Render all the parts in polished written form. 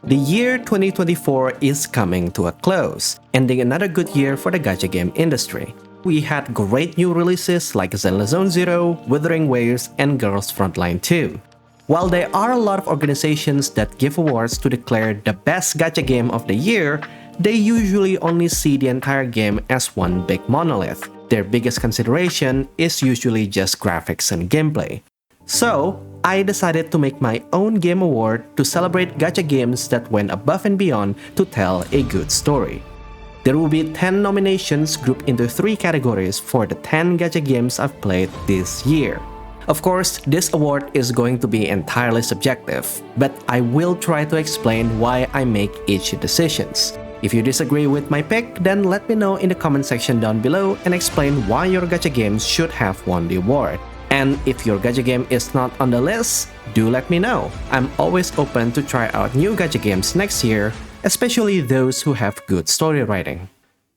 The year 2024 is coming to a close, ending another good year for the gacha game industry. We had great new releases like Zenless Zone Zero, Wuthering Waves, and Girls Frontline 2. While there are a lot of organizations that give awards to declare the best gacha game of the year, they usually only see the entire game as one big monolith. Their biggest consideration is usually just graphics and gameplay. So, I decided to make my own game award to celebrate gacha games that went above and beyond to tell a good story. There will be 10 nominations grouped into 3 categories for the 10 gacha games I've played this year. Of course, this award is going to be entirely subjective, but I will try to explain why I make each decisions. If you disagree with my pick, then let me know in the comment section down below and explain why your gacha games should have won the award. And if your gacha game is not on the list, do let me know. I'm always open to try out new gacha games next year, especially those who have good story writing.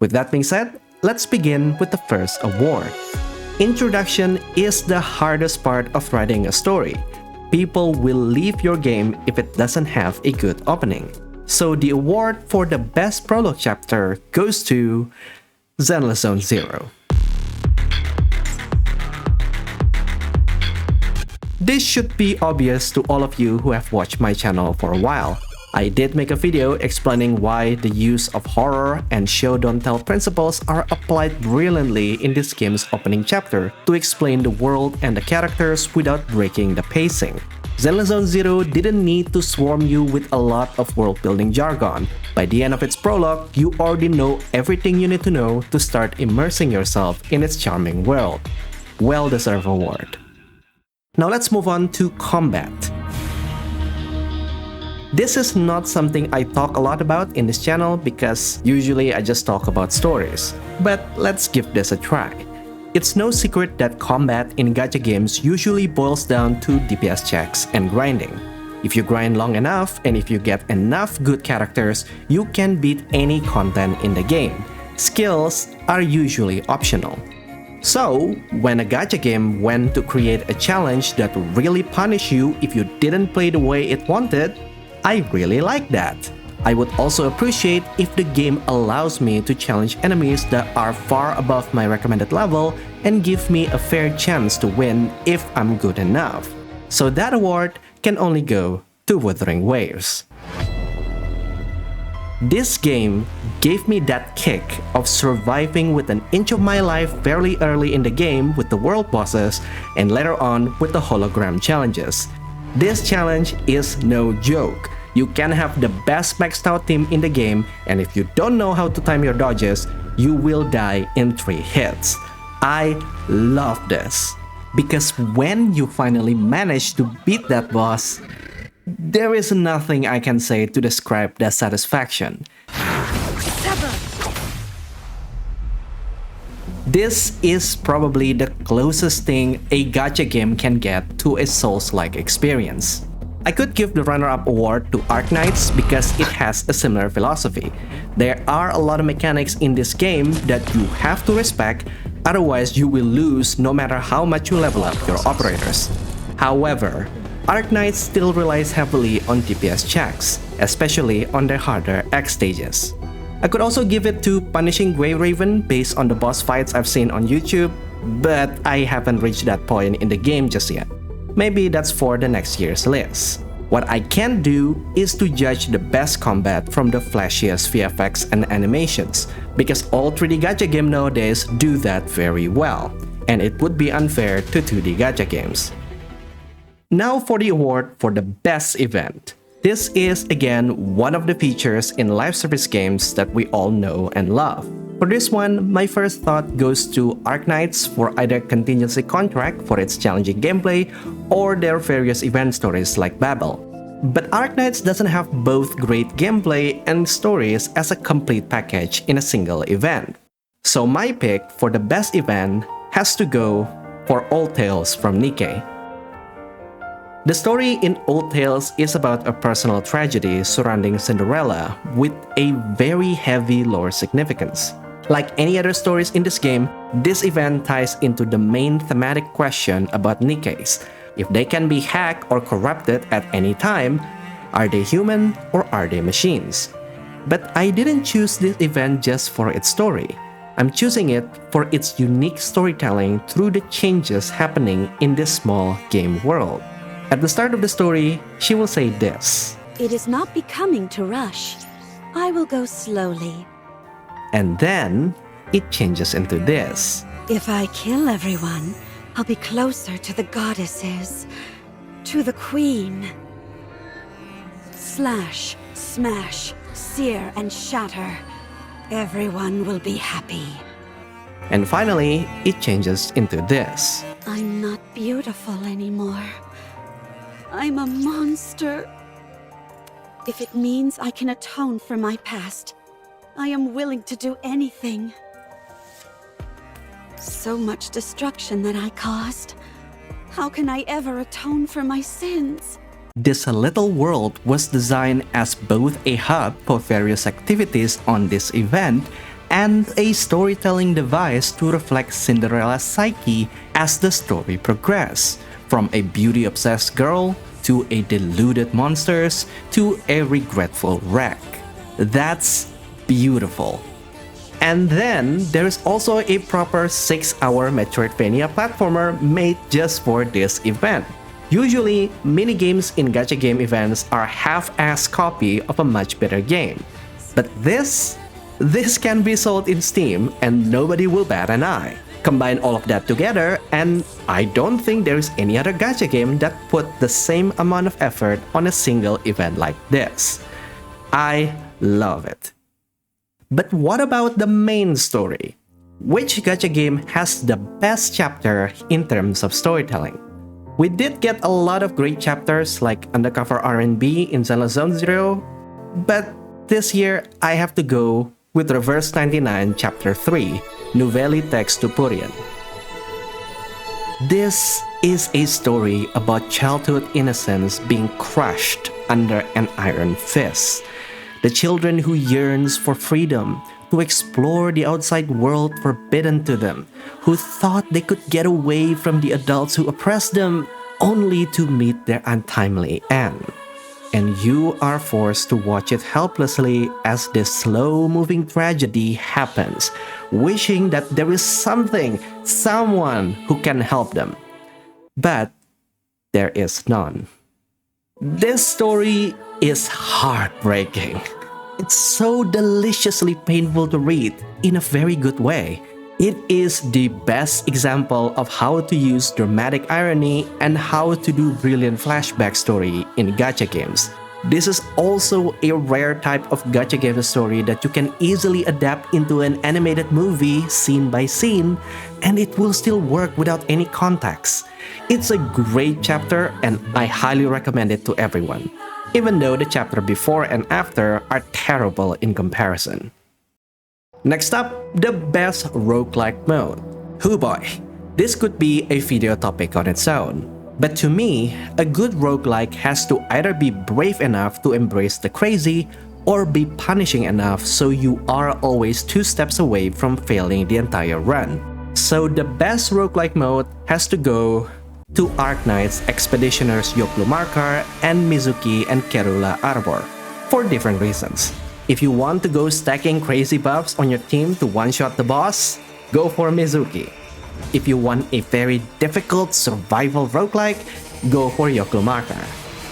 With that being said, let's begin with the first award. Introduction is the hardest part of writing a story. People will leave your game if it doesn't have a good opening. So the award for the best prologue chapter goes to Zenless Zone Zero. This should be obvious to all of you who have watched my channel for a while. I did make a video explaining why the use of horror and show don't tell principles are applied brilliantly in this game's opening chapter to explain the world and the characters without breaking the pacing. Zenless Zone Zero didn't need to swarm you with a lot of world-building jargon. By the end of its prologue, you already know everything you need to know to start immersing yourself in its charming world. Well-deserved award. Now let's move on to combat. This is not something I talk a lot about in this channel because usually I just talk about stories. But let's give this a try. It's no secret that combat in gacha games usually boils down to DPS checks and grinding. If you grind long enough and if you get enough good characters, you can beat any content in the game. Skills are usually optional. So, when a gacha game went to create a challenge that would really punish you if you didn't play the way it wanted, I really like that. I would also appreciate if the game allows me to challenge enemies that are far above my recommended level and give me a fair chance to win if I'm good enough. So that award can only go to Wuthering Waves. This game gave me that kick of surviving with an inch of my life fairly early in the game with the world bosses and later on with the hologram challenges. This challenge is no joke. You can have the best maxed out team in the game, and if you don't know how to time your dodges, you will die in 3 hits. I love this. Because when you finally manage to beat that boss, there is nothing I can say to describe that satisfaction. This is probably the closest thing a gacha game can get to a Souls-like experience. I could give the runner-up award to Arknights because it has a similar philosophy. There are a lot of mechanics in this game that you have to respect, otherwise you will lose no matter how much you level up your operators. However, Arknights still relies heavily on DPS checks, especially on their harder X stages. I could also give it to Punishing Grey Raven based on the boss fights I've seen on YouTube, but I haven't reached that point in the game just yet. Maybe that's for the next year's list. What I can do is to judge the best combat from the flashiest VFX and animations, because all 3D gacha games nowadays do that very well, and it would be unfair to 2D gacha games. Now for the award for the best event. This is again one of the features in live service games that we all know and love. For this one, my first thought goes to Arknights for either contingency contract for its challenging gameplay or their various event stories like Babel. But Arknights doesn't have both great gameplay and stories as a complete package in a single event. So my pick for the best event has to go for Old Tales from Nikke. The story in Old Tales is about a personal tragedy surrounding Cinderella with a very heavy lore significance. Like any other stories in this game, this event ties into the main thematic question about Nikkes. If they can be hacked or corrupted at any time, Are they human or are they machines? But I didn't choose this event just for its story. I'm choosing it for its unique storytelling through the changes happening in this small game world. At the start of the story, she will say this. It is not becoming to rush. I will go slowly. And then, it changes into this. If I kill everyone, I'll be closer to the goddesses, to the queen. Slash, smash, sear and shatter. Everyone will be happy. And finally, it changes into this. I'm not beautiful anymore. I'm a monster. If it means I can atone for my past, I am willing to do anything. So much destruction that I caused. How can I ever atone for my sins? This little world was designed as both a hub for various activities on this event and a storytelling device to reflect Cinderella's psyche as the story progressed, from a beauty-obsessed girl to a deluded monsters to a regretful wreck. That's beautiful. And then there's also a proper 6-hour Metroidvania platformer made just for this event. Usually, minigames in gacha game events are half-ass copy of a much better game. But this can be sold in Steam and nobody will bat an eye. Combine all of that together and I don't think there is any other gacha game that put the same amount of effort on a single event like this. I love it. But what about the main story? Which gacha game has the best chapter in terms of storytelling? We did get a lot of great chapters like Undercover R&B in Zenless Zone Zero, but this year I have to go with Reverse 99 Chapter 3, Nouvelle Texte Purien. This is a story about childhood innocence being crushed under an iron fist. The children who yearns for freedom, to explore the outside world forbidden to them, who thought they could get away from the adults who oppressed them, only to meet their untimely end. And you are forced to watch it helplessly as this slow-moving tragedy happens, wishing that there is someone who can help them. But there is none. This story is heartbreaking. It's so deliciously painful to read in a very good way. It is the best example of how to use dramatic irony and how to do brilliant flashback story in gacha games. This is also a rare type of gacha game story that you can easily adapt into an animated movie scene by scene, and it will still work without any context. It's a great chapter and I highly recommend it to everyone, even though the chapter before and after are terrible in comparison. Next up, the best roguelike mode. Oh boy, this could be a video topic on its own. But to me, a good roguelike has to either be brave enough to embrace the crazy or be punishing enough so you are always 2 steps away from failing the entire run. So the best roguelike mode has to go to Arknight's Expeditioners Yoklu Markar and Mizuki and Kerula Arbor, for different reasons. If you want to go stacking crazy buffs on your team to one-shot the boss, go for Mizuki. If you want a very difficult survival roguelike, go for Yoklu Markar.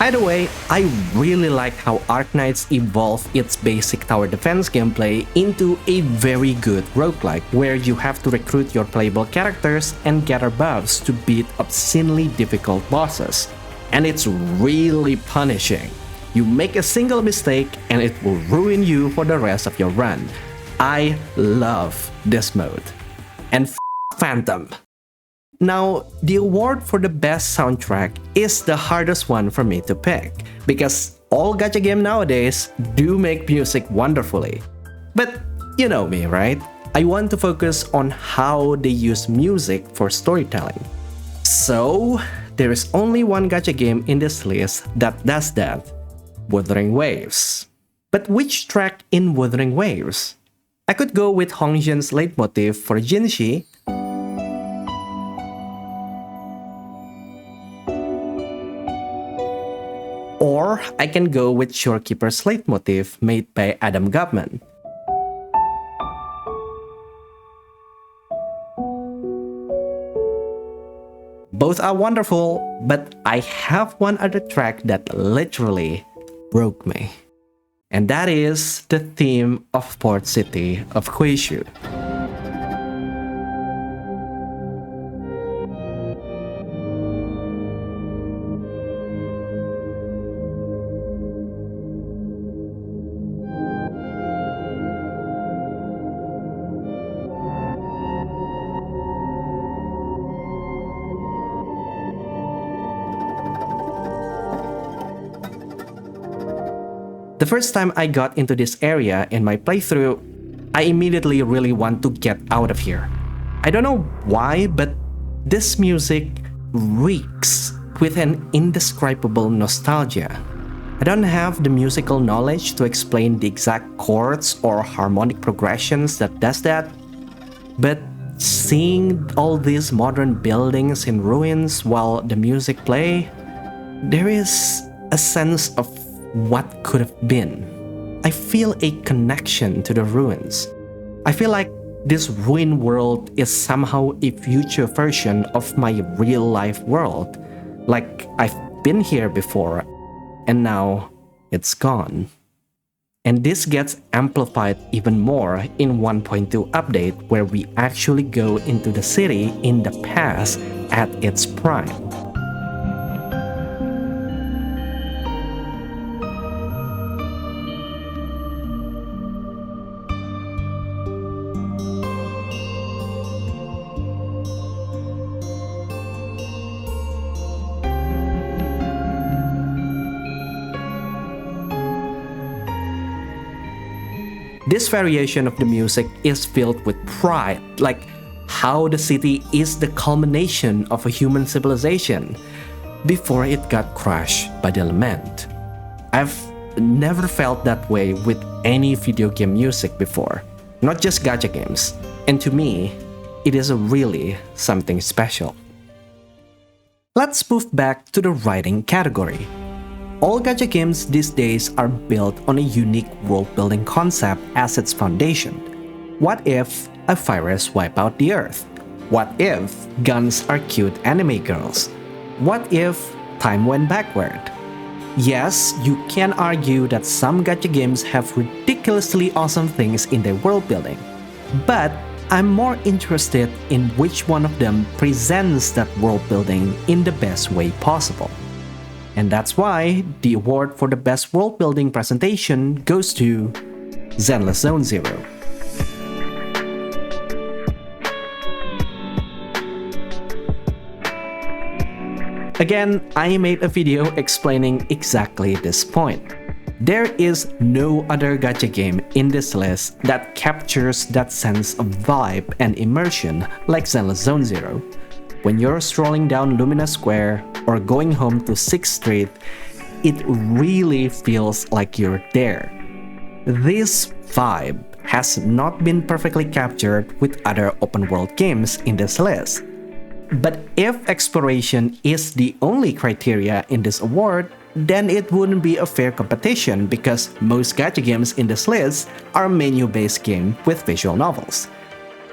Either way, I really like how Arknights evolve its basic tower defense gameplay into a very good roguelike, where you have to recruit your playable characters and gather buffs to beat obscenely difficult bosses. And it's really punishing. You make a single mistake and it will ruin you for the rest of your run. I love this mode. And Phantom. Now, the award for the best soundtrack is the hardest one for me to pick, because all gacha games nowadays do make music wonderfully. But you know me, right? I want to focus on how they use music for storytelling. So, there is only one gacha game in this list that does that: Wuthering Waves. But which track in Wuthering Waves? I could go with Hongjin's leitmotif for Jinshi, Or I can go with Shorekeeper's leitmotif made by Adam Gutman. Both are wonderful, but I have one other track that literally broke me. And that is the theme of Port City of Kuishu. The first time I got into this area in my playthrough, I immediately really want to get out of here. I don't know why, but this music reeks with an indescribable nostalgia. I don't have the musical knowledge to explain the exact chords or harmonic progressions that does that, but seeing all these modern buildings in ruins while the music play, there is a sense of what could have been. I feel a connection to the ruins. I feel like this ruined world is somehow a future version of my real-life world. Like I've been here before, and now it's gone. And this gets amplified even more in 1.2 update, where we actually go into the city in the past at its prime. This variation of the music is filled with pride, like how the city is the culmination of a human civilization before it got crushed by the lament. I've never felt that way with any video game music before, not just gacha games, and to me, it is really something special. Let's move back to the writing category. All gacha games these days are built on a unique world-building concept as its foundation. What if a virus wiped out the Earth? What if guns are cute anime girls? What if time went backward? Yes, you can argue that some gacha games have ridiculously awesome things in their world-building, but I'm more interested in which one of them presents that world-building in the best way possible. And that's why the award for the best world-building presentation goes to Zenless Zone Zero. Again, I made a video explaining exactly this point. There is no other gacha game in this list that captures that sense of vibe and immersion like Zenless Zone Zero. When you're strolling down Lumina Square or going home to 6th Street, it really feels like you're there. This vibe has not been perfectly captured with other open-world games in this list. But if exploration is the only criteria in this award, then it wouldn't be a fair competition because most gacha games in this list are menu-based games with visual novels.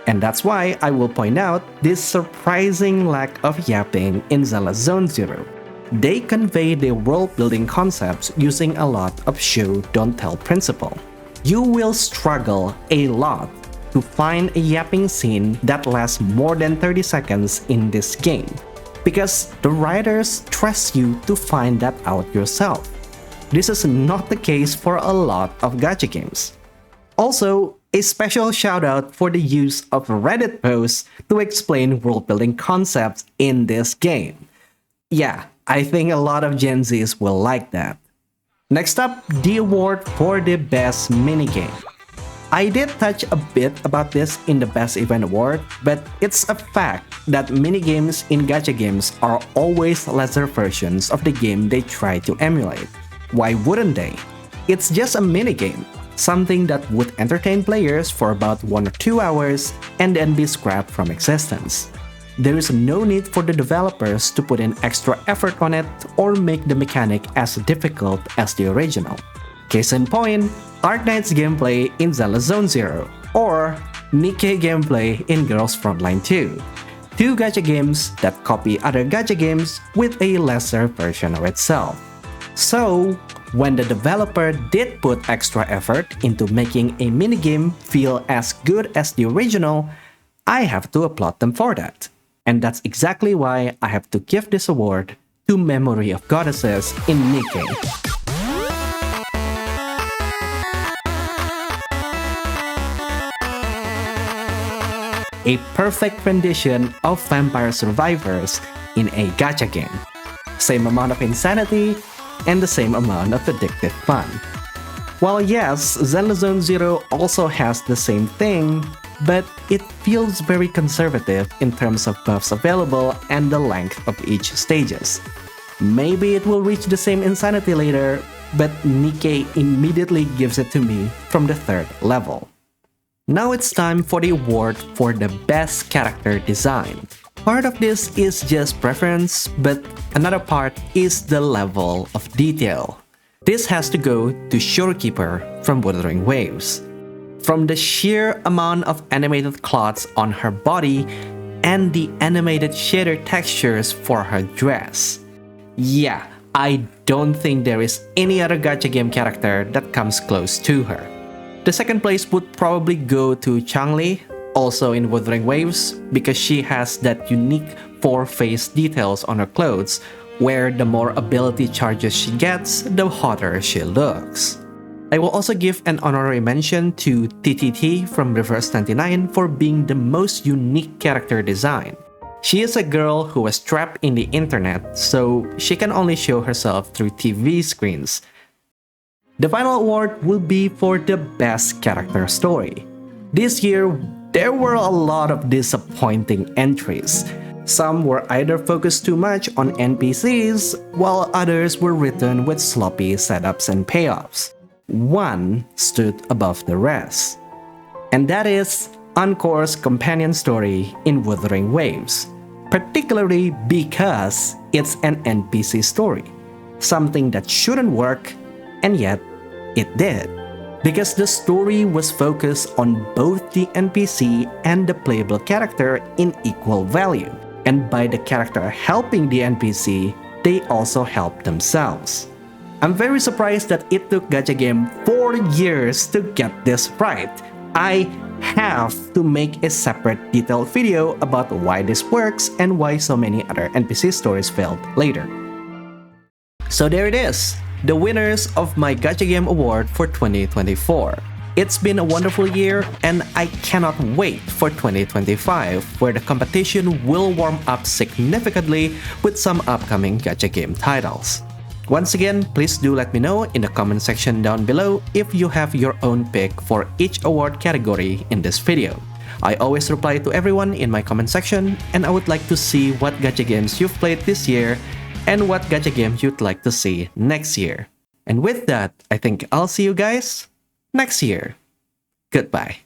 And that's why I will point out this surprising lack of yapping in Zenless Zone Zero. They convey their world-building concepts using a lot of show-don't-tell principle. You will struggle a lot to find a yapping scene that lasts more than 30 seconds in this game, because the writers trust you to find that out yourself. This is not the case for a lot of gacha games. Also, a special shout out for the use of Reddit posts to explain world-building concepts in this game. Yeah, I think a lot of Gen Zs will like that. Next up, the award for the best minigame. I did touch a bit about this in the Best Event Award, but it's a fact that minigames in gacha games are always lesser versions of the game they try to emulate. Why wouldn't they? It's just a minigame, something that would entertain players for about 1 or 2 hours and then be scrapped from existence. There is no need for the developers to put in extra effort on it or make the mechanic as difficult as the original. Case in point, Arknight's gameplay in Zelda Zone Zero, or Nikke gameplay in Girls Frontline 2. Two gacha games that copy other gacha games with a lesser version of itself. So, when the developer did put extra effort into making a minigame feel as good as the original, I have to applaud them for that. And that's exactly why I have to give this award to Memory of Goddesses in Nikke. A perfect rendition of Vampire Survivors in a gacha game. Same amount of insanity, and the same amount of addictive fun. While yes, Zelda Zone Zero also has the same thing, but it feels very conservative in terms of buffs available and the length of each stages. Maybe it will reach the same insanity later, but Nikke immediately gives it to me from the 3rd level. Now it's time for the award for the best character design. Part of this is just preference, but another part is the level of detail. This has to go to Shorekeeper from Wuthering Waves. From the sheer amount of animated cloths on her body and the animated shader textures for her dress. Yeah, I don't think there is any other gacha game character that comes close to her. The second place would probably go to Changli, also in Wuthering Waves, because she has that unique 4-face details on her clothes, where the more ability charges she gets, the hotter she looks. I will also give an honorary mention to TTT from Reverse 99 for being the most unique character design. She is a girl who was trapped in the internet, so she can only show herself through TV screens. The final award will be for the best character story. This year, there were a lot of disappointing entries. Some were either focused too much on NPCs, while others were written with sloppy setups and payoffs. One stood above the rest. And that is Encore's companion story in Wuthering Waves, particularly because it's an NPC story, something that shouldn't work, and yet it did. Because the story was focused on both the NPC and the playable character in equal value. And by the character helping the NPC, they also helped themselves. I'm very surprised that it took Gacha Game 4 years to get this right. I have to make a separate detailed video about why this works and why so many other NPC stories failed later. So there it is, the winners of my Gacha Game Award for 2024. It's been a wonderful year, and I cannot wait for 2025, where the competition will warm up significantly with some upcoming Gacha game titles. Once again, please do let me know in the comment section down below if you have your own pick for each award category in this video. I always reply to everyone in my comment section, and I would like to see what gacha games you've played this year and what gacha games you'd like to see next year. And with that, I think I'll see you guys next year. Goodbye.